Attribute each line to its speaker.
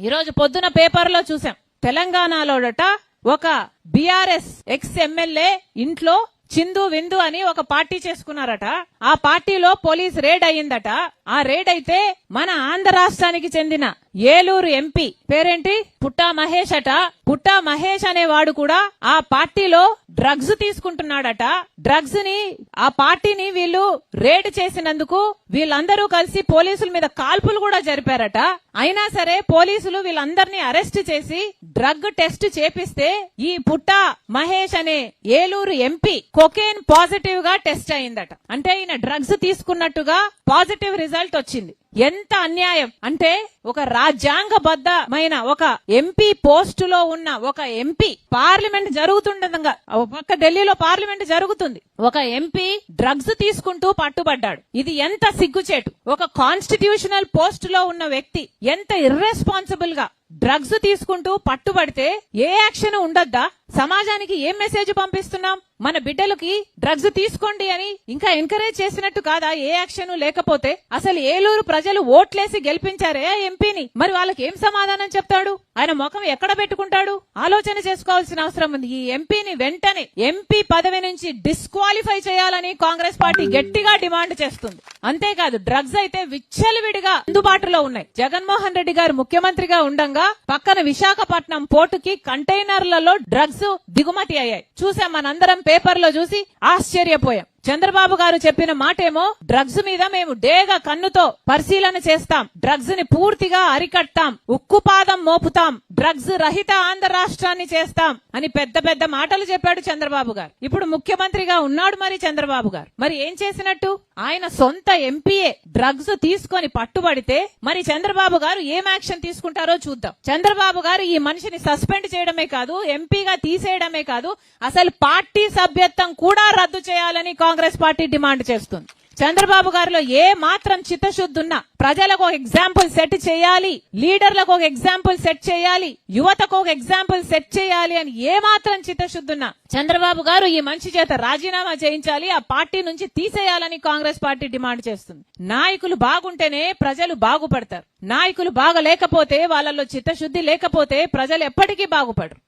Speaker 1: ఈ రోజు పొద్దున పేపర్లో చూసాం. తెలంగాణలోడట ఒక బీఆర్ఎస్ ఎక్స్ ఎమ్మెల్యే ఇంట్లో చిందు విందు అని ఒక పార్టీ చేసుకున్నారట. ఆ పార్టీలో పోలీస్ రేడ్ అయ్యిందట. ఆ రేడ్ అయితే మన ఆంధ్ర రాష్ట్రానికి చెందిన ఏలూరు ఎంపీ పేరేంటి పుట్టా మహేష్ అట. పుట్టా మహేష్ అనేవాడు కూడా ఆ పార్టీలో డ్రగ్స్ తీసుకుంటున్నాడట. డ్రగ్స్ ని ఆ పార్టీని వీళ్ళు రేడ్ చేసినందుకు వీళ్ళందరూ కలిసి పోలీసుల మీద కాల్పులు కూడా జరిపారట. అయినా సరే పోలీసులు వీళ్ళందరినీ అరెస్ట్ చేసి డ్రగ్ టెస్ట్ చేపిస్తే ఈ పుట్టా మహేష్ అనే ఏలూరు ఎంపీ కొకేన్ పాజిటివ్ గా టెస్ట్ అయిందట. అంటే ఈయన డ్రగ్స్ తీసుకున్నట్టుగా పాజిటివ్ రిజల్ట్ వచ్చింది. ఎంత అన్యాయం అంటే ఒక రాజ్యాంగబద్ధమైన ఒక ఎంపీ పోస్టులో ఉన్న ఒక ఎంపీ పార్లమెంట్ జరుగుతుండగా పక్క ఢిల్లీలో పార్లమెంట్ జరుగుతుంది. ఒక ఎంపీ డ్రగ్స్ తీసుకుంటూ పట్టుబడ్డాడు. ఇది ఎంత సిగ్గుచేటు. ఒక కాన్స్టిట్యూషనల్ పోస్ట్ లో ఉన్న వ్యక్తి ఎంత ఇర్రెస్పాన్సిబుల్ గా డ్రగ్స్ తీసుకుంటూ పట్టుబడితే ఏ యాక్షన్ ఉండొద్దా? సమాజానికి ఏం మెసేజ్ పంపిస్తున్నాం? మన బిడ్డలకి డ్రగ్స్ తీసుకోండి అని ఇంకా ఎంకరేజ్ చేసినట్టు కాదా? ఏ యాక్షన్ లేకపోతే అసలు ఏలూరు ప్రజలు ఓట్లేసి గెలిపించారే ఆ ఎంపీని, మరి వాళ్ళకి ఏం సమాధానం చెప్తాడు? ఆయన ముఖం ఎక్కడ పెట్టుకుంటాడు? ఆలోచన చేసుకోవాల్సిన అవసరం ఉంది. ఈ ఎంపీని వెంటనే ఎంపీ పదవి నుంచి డిస్క్వాలిఫై చేయాలని కాంగ్రెస్ పార్టీ గట్టిగా డిమాండ్ చేస్తుంది. అంతేకాదు డ్రగ్స్ అయితే విచ్చలవిడిగా అందుబాటులో ఉన్నాయి. జగన్మోహన్ రెడ్డి గారు ముఖ్యమంత్రిగా ఉండంగా పక్కన విశాఖపట్నం పోర్టుకి కంటైనర్లలో డ్రగ్స్ దిగుమతి అయ్యాయి. చూసాం, మనందరం పేపర్లో చూసి ఆశ్చర్యపోయాం. చంద్రబాబు గారు చెప్పిన మాటేమో డ్రగ్స్ మీద మేము డేగ కన్నుతో పరిశీలన చేస్తాం, డ్రగ్స్ ని పూర్తిగా అరికట్టాం, ఉక్కుపాదం మోపుతాం, డ్రగ్స్ రహిత ఆంధ్ర రాష్ట్రాన్ని చేస్తాం అని పెద్ద పెద్ద మాటలు చెప్పాడు చంద్రబాబు గారు. ఇప్పుడు ముఖ్యమంత్రిగా ఉన్నాడు మరి చంద్రబాబు గారు. మరి ఏం చేసినట్టు? ఆయన సొంత ఎంపీఏ డ్రగ్స్ తీసుకొని పట్టుబడితే మరి చంద్రబాబు గారు ఏం యాక్షన్ తీసుకుంటారో చూద్దాం. చంద్రబాబు గారు ఈ మనిషిని సస్పెండ్ చేయడమే కాదు, ఎంపీగా తీసేయడమే కాదు, అసలు పార్టీ సభ్యత్వం కూడా రద్దు చేయాలని కాంగ్రెస్ పార్టీ డిమాండ్ చేస్తుంది. చంద్రబాబు గారిలో ఏ మాత్రం చిత్తశుద్ధి ఉన్నా ప్రజలకు ఒక ఎగ్జాంపుల్ సెట్ చేయాలి, లీడర్లకు ఒక ఎగ్జాంపుల్ సెట్ చేయాలి, యువతకు ఒక ఎగ్జాంపుల్ సెట్ చేయాలి అని ఏ మాత్రం చిత్తశుద్ధి ఉన్నా చంద్రబాబు గారు ఈ మనిషి చేత రాజీనామా చేయించాలి, ఆ పార్టీ నుంచి తీసేయాలని కాంగ్రెస్ పార్టీ డిమాండ్ చేస్తుంది. నాయకులు బాగుంటేనే ప్రజలు బాగుపడతారు. నాయకులు బాగలేకపోతే, వాళ్ళలో చిత్తశుద్ధి లేకపోతే ప్రజలు ఎప్పటికీ బాగుపడరు.